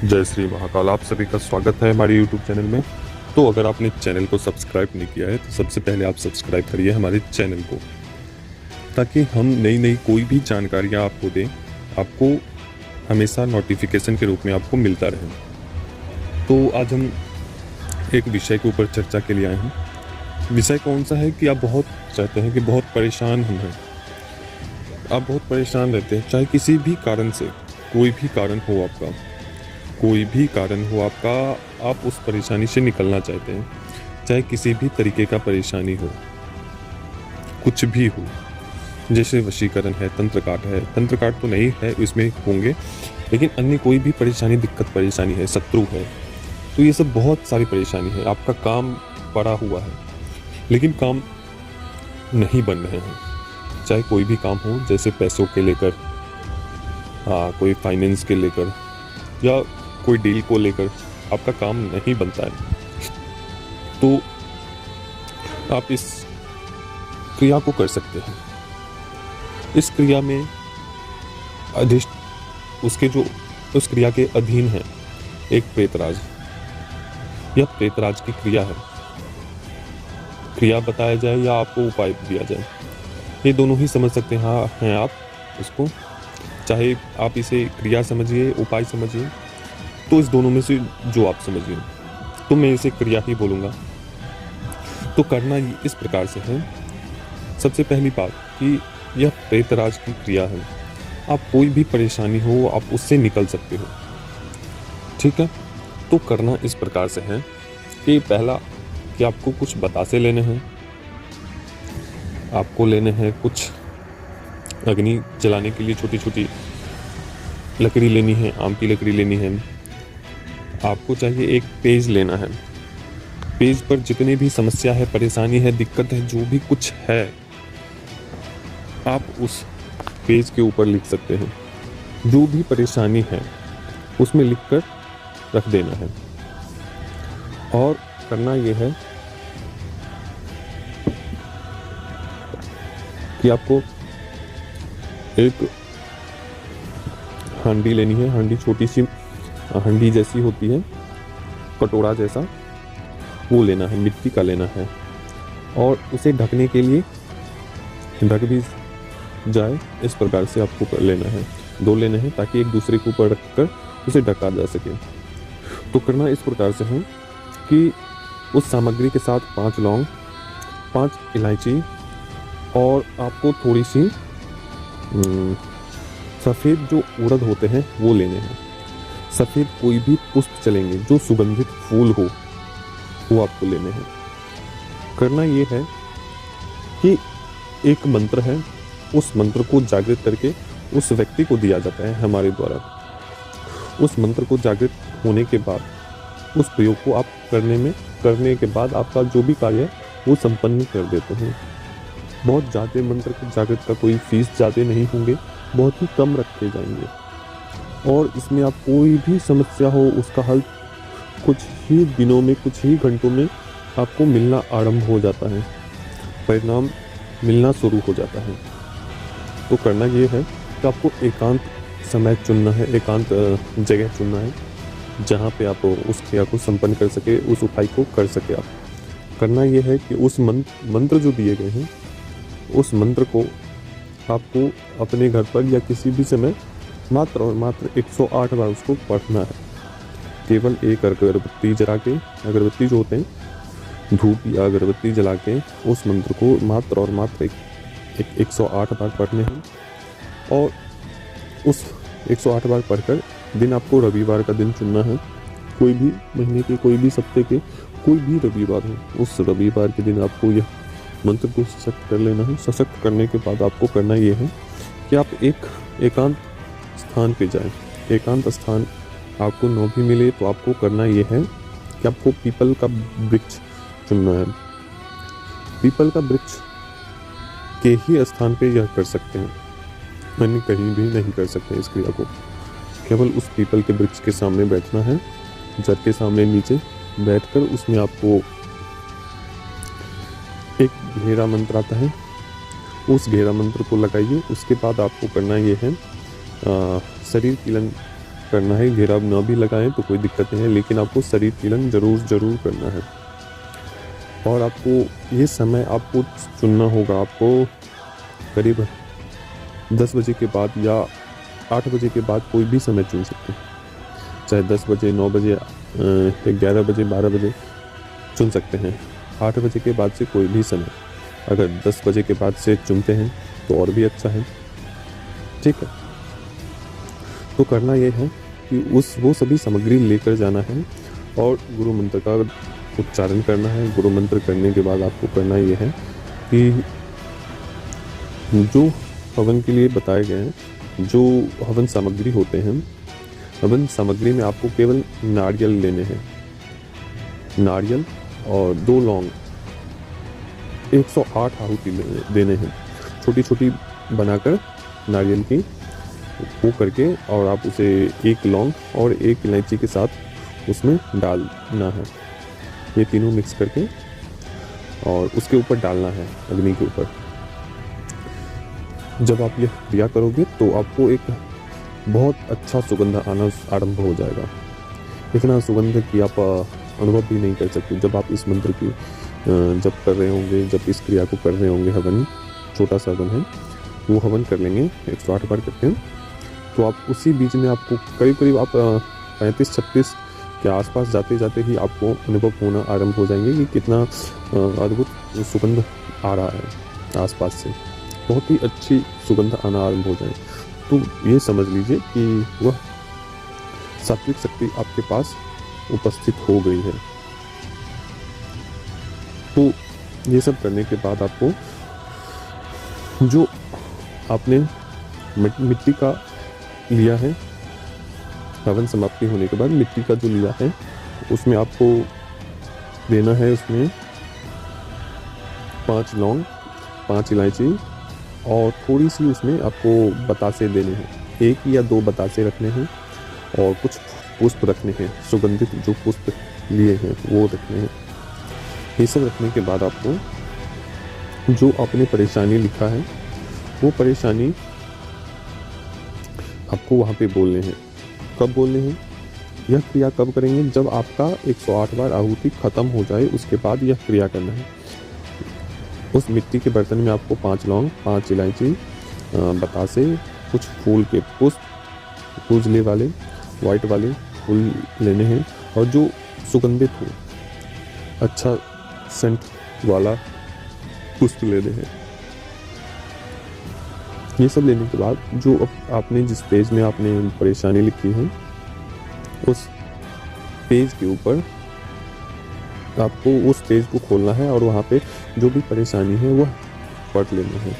जय श्री महाकाल। आप सभी का स्वागत है हमारे YouTube चैनल में। तो अगर आपने चैनल को सब्सक्राइब नहीं किया है तो सबसे पहले आप सब्सक्राइब करिए हमारे चैनल को, ताकि हम नई नई कोई भी जानकारियाँ आपको दें, आपको हमेशा नोटिफिकेशन के रूप में आपको मिलता रहे। तो आज हम एक विषय के ऊपर चर्चा के लिए आए हैं। विषय कौन सा है कि आप बहुत चाहते हैं कि बहुत परेशान हम हैं, आप बहुत परेशान रहते हैं, चाहे किसी भी कारण से, कोई भी कारण हो आपका, कोई भी कारण हो आपका, आप उस परेशानी से निकलना चाहते हैं, चाहे किसी भी तरीके का परेशानी हो, कुछ भी हो, जैसे वशीकरण है, तंत्र काट तो नहीं है इसमें होंगे, लेकिन अन्य कोई भी परेशानी, दिक्कत परेशानी है, शत्रु है, तो ये सब बहुत सारी परेशानी है। आपका काम पड़ा हुआ है लेकिन काम नहीं बन रहे हैं, चाहे कोई भी काम हो, जैसे पैसों के लेकर, कोई फाइनेंस के लेकर या कोई डील को लेकर आपका काम नहीं बनता है, तो आप इस क्रिया को कर सकते हैं। इस क्रिया में उसके जो उस क्रिया के अधीन है एक प्रेतराज। यह प्रेतराज की क्रिया है। क्रिया बताया जाए या आपको उपाय दिया जाए, ये दोनों ही समझ सकते हैं आप उसको, चाहे आप इसे क्रिया समझिए, उपाय समझिए, तो इस दोनों में से जो आप समझिए, तो मैं इसे क्रिया ही बोलूँगा। तो करना इस प्रकार से है। सबसे पहली बात कि यह प्रेतराज की क्रिया है। आप कोई भी परेशानी हो आप उससे निकल सकते हो, ठीक है। तो करना इस प्रकार से है कि पहला कि आपको कुछ बतासे लेने हैं, आपको लेने हैं कुछ अग्नि जलाने के लिए छोटी छोटी लकड़ी लेनी है, आम की लकड़ी लेनी है। आपको चाहिए एक पेज लेना है। पेज पर जितनी भी समस्या है, परेशानी है, दिक्कत है, जो भी कुछ है, आप उस पेज के ऊपर लिख सकते हैं। जो भी परेशानी है उसमें लिखकर रख देना है। और करना यह है कि आपको एक हांडी लेनी है। हांडी छोटी सी हांडी जैसी होती है, कटोरा जैसा, वो लेना है, मिट्टी का लेना है। और उसे ढकने के लिए ढक भी जाए इस प्रकार से आपको लेना है। 2 लेने हैं ताकि एक दूसरे के ऊपर रखकर उसे ढका जा सके। तो करना इस प्रकार से है कि उस सामग्री के साथ 5 लौंग, 5 इलायची, और आपको थोड़ी सी सफ़ेद जो उड़द होते हैं वो लेने हैं। सफ़ेद कोई भी पुष्प चलेंगे, जो सुगंधित फूल हो वो आपको लेने हैं। करना ये है कि एक मंत्र है, उस मंत्र को जागृत करके उस व्यक्ति को दिया जाता है हमारे द्वारा। उस मंत्र को जागृत होने के बाद उस प्रयोग को आप करने के बाद आपका जो भी कार्य है वो संपन्न कर देते हैं। बहुत ज़्यादा मंत्र को जागृत का कोई फीस ज़्यादा नहीं होंगे, बहुत ही कम रखे जाएंगे। और इसमें आप कोई भी समस्या हो उसका हल कुछ ही दिनों में, कुछ ही घंटों में आपको मिलना आरंभ हो जाता है, परिणाम मिलना शुरू हो जाता है। तो करना ये है कि आपको एकांत समय चुनना है, एकांत जगह चुनना है, जहाँ पे आप उस क्रिया को संपन्न कर सके, उस उपाय को कर सके आप। करना ये है कि उस मंत्र जो दिए गए हैं, उस मंत्र को आपको अपने घर पर या किसी भी समय मात्र और मात्र 108 बार उसको पढ़ना है। केवल एक अगरबत्ती जला के, अगरबत्ती जो होते हैं, धूप या अगरबत्ती जला के उस मंत्र को मात्र और मात्र 108 बार पढ़ने हैं। और उस 108 बार पढ़कर दिन आपको रविवार का दिन चुनना है। कोई भी महीने के, कोई भी सप्ताह के, कोई भी रविवार हो, उस रविवार के दिन आपको यह मंत्र को सशक्त कर लेना है। सशक्त करने के बाद आपको करना ये है कि आप एक एकांत स्थान पे जाएं। एकांत स्थान आपको न भी मिले तो आपको करना ये है कि आपको पीपल का वृक्ष चुनना है। पीपल का वृक्ष के ही स्थान पे यह कर सकते हैं, अन्य कहीं भी नहीं कर सकते इस क्रिया को। केवल उस पीपल के वृक्ष के सामने बैठना है, जड़ के सामने नीचे बैठकर उसमें आपको एक घेरा मंत्र आता है, उस घेरा मंत्र को लगाइए। उसके बाद आपको करना ये है शरीर करना है। घेराव ना भी लगाएं तो कोई दिक्कत नहीं है, लेकिन आपको शरीर कीलन जरूर करना है। और आपको ये समय आपको चुनना होगा। आपको करीब 10 बजे के बाद या 8 बजे के बाद कोई भी समय चुन सकते हैं, चाहे 10 बजे, 9 बजे, 11 बजे, 12 बजे चुन सकते हैं। 8 बजे के बाद से कोई भी समय, अगर 10 बजे के बाद से चुनते हैं तो और भी अच्छा है, ठीक है। तो करना ये है कि वो सभी सामग्री लेकर जाना है और गुरु मंत्र का उच्चारण करना है। गुरु मंत्र करने के बाद आपको करना ये है कि जो हवन के लिए बताए गए हैं, जो हवन सामग्री होते हैं, हवन सामग्री में आपको केवल नारियल लेने हैं, नारियल और 2 लौंग, 108 आहुति देने हैं, छोटी छोटी बनाकर नारियल की वो करके, और आप उसे 1 लौंग और 1 इलायची के साथ उसमें डालना है। ये तीनों मिक्स करके और उसके ऊपर डालना है, अग्नि के ऊपर। जब आप ये क्रिया करोगे तो आपको एक बहुत अच्छा सुगंध आना आरंभ हो जाएगा। इतना सुगंध कि आप अनुभव भी नहीं कर सकते। जब आप इस मंत्र की जब कर रहे होंगे, जब इस क्रिया को कर रहे होंगे, हवन छोटा सा हवन है, वो हवन कर लेंगे 108 बार करते हैं, तो आप उसी बीच में आपको करीब आप 35-36 के आसपास जाते जाते ही आपको अनुभव होना आरंभ हो जाएंगे कि कितना अद्भुत सुगंध आ रहा है आसपास से। बहुत ही अच्छी सुगंध आना आरंभ हो जाए तो ये समझ लीजिए कि वह सात्विक शक्ति आपके पास उपस्थित हो गई है। तो ये सब करने के बाद आपको जो आपने मिट्टी का लिया है, हवन समाप्ति होने के बाद मिट्टी का जो लिया है उसमें आपको देना है, उसमें 5 लौंग, 5 इलायची और थोड़ी सी उसमें आपको बतासे देने हैं। 1 या 2 बतासे रखने हैं और कुछ पुष्प रखने हैं, सुगंधित जो पुष्प लिए हैं वो रखने हैं। ये सब रखने के बाद आपको जो आपने परेशानी लिखा है वो परेशानी आपको वहाँ पे बोलने हैं। कब बोलने हैं? यह क्रिया कब करेंगे? जब आपका 108 बार आहुति खत्म हो जाए, उसके बाद यह क्रिया करना है। उस मिट्टी के बर्तन में आपको 5 लौंग, 5 इलायची, बतासे, कुछ फूल के पुष्प, उजले वाले, वाइट वाले फूल लेने हैं और जो सुगंधित हो, अच्छा सेंट वाला पुष्प लेने हैं। ये सब लेने के बाद जो आपने जिस पेज में आपने परेशानी लिखी है उस पेज के ऊपर आपको उस पेज को खोलना है और वहाँ पे जो भी परेशानी है वह पढ़ लेना है।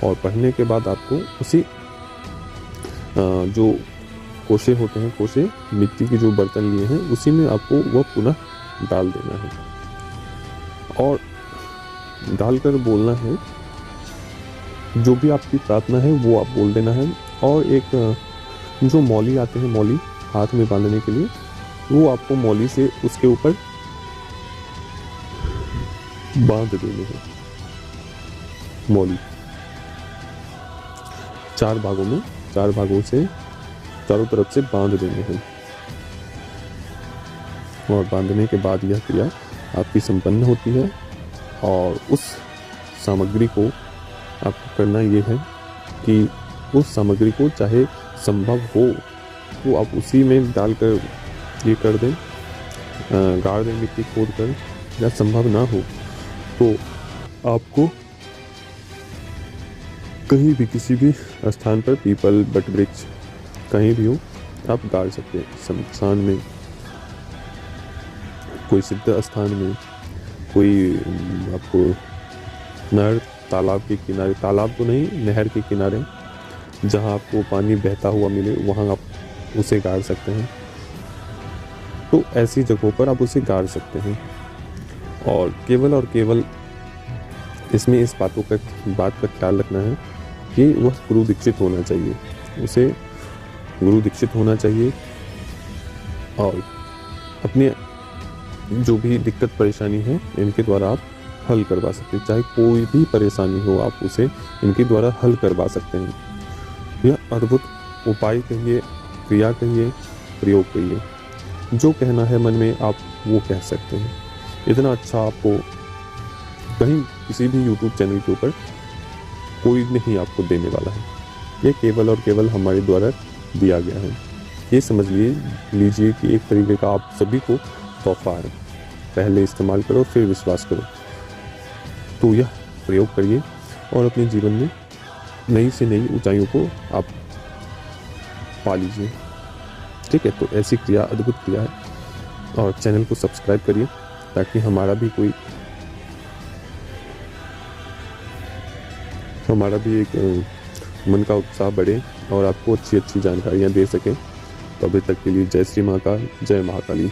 और पढ़ने के बाद आपको उसी जो कोशे होते हैं, कोशे मिट्टी के जो बर्तन लिए हैं उसी में आपको वह पुनः डाल देना है और डालकर बोलना है जो भी आपकी प्रार्थना है वो आप बोल देना है। और एक जो मौली आते हैं, मौली हाथ में बांधने के लिए, वो आपको मौली से उसके ऊपर बांध देने हैं। मौली 4 भागों में, 4 भागों से चारों तरफ से बांध देने हैं। और बांधने के बाद यह क्रिया आपकी संपन्न होती है। और उस सामग्री को आपको करना ये है कि उस सामग्री को चाहे संभव हो तो आप उसी में डालकर ये कर दें, गाड़ दें मिट्टी खोद कर, या संभव ना हो तो आपको कहीं भी किसी भी स्थान पर, पीपल, बट वृक्ष कहीं भी हो, आप गाड़ सकते हैं। शमशान में, कोई सिद्ध स्थान में, कोई आपको नहर, तालाब के किनारे, तालाब तो नहीं, नहर के किनारे जहाँ आपको पानी बहता हुआ मिले वहाँ आप उसे गाड़ सकते हैं। तो ऐसी जगहों पर आप उसे गाड़ सकते हैं। और केवल इसमें इस बात का ख्याल रखना है कि वह गुरु दीक्षित होना चाहिए, उसे गुरु दीक्षित होना चाहिए। और अपने जो भी दिक्कत परेशानी है इनके द्वारा आप हल करवा सकते हैं। चाहे कोई भी परेशानी हो आप उसे इनके द्वारा हल करवा सकते हैं। यह अद्भुत उपाय कहिए, क्रिया कहिए, प्रयोग कहिए, जो कहना है मन में आप वो कह सकते हैं। इतना अच्छा आपको कहीं किसी भी यूट्यूब चैनल के ऊपर कोई नहीं आपको देने वाला है। ये केवल और केवल हमारे द्वारा दिया गया है। ये समझ लीजिए कि एक तरीके का आप सभी को तोहफा है। पहले इस्तेमाल करो फिर विश्वास करो। तो यह प्रयोग करिए और अपने जीवन में नई से नई ऊंचाइयों को आप पा लीजिए। ठीक है, तो ऐसी क्रिया अद्भुत क्रिया है। और चैनल को सब्सक्राइब करिए ताकि हमारा भी एक मन का उत्साह बढ़े और आपको अच्छी अच्छी जानकारियाँ दे सकें। तो अभी तक के लिए जय श्री महाकाल, जय महाकाली।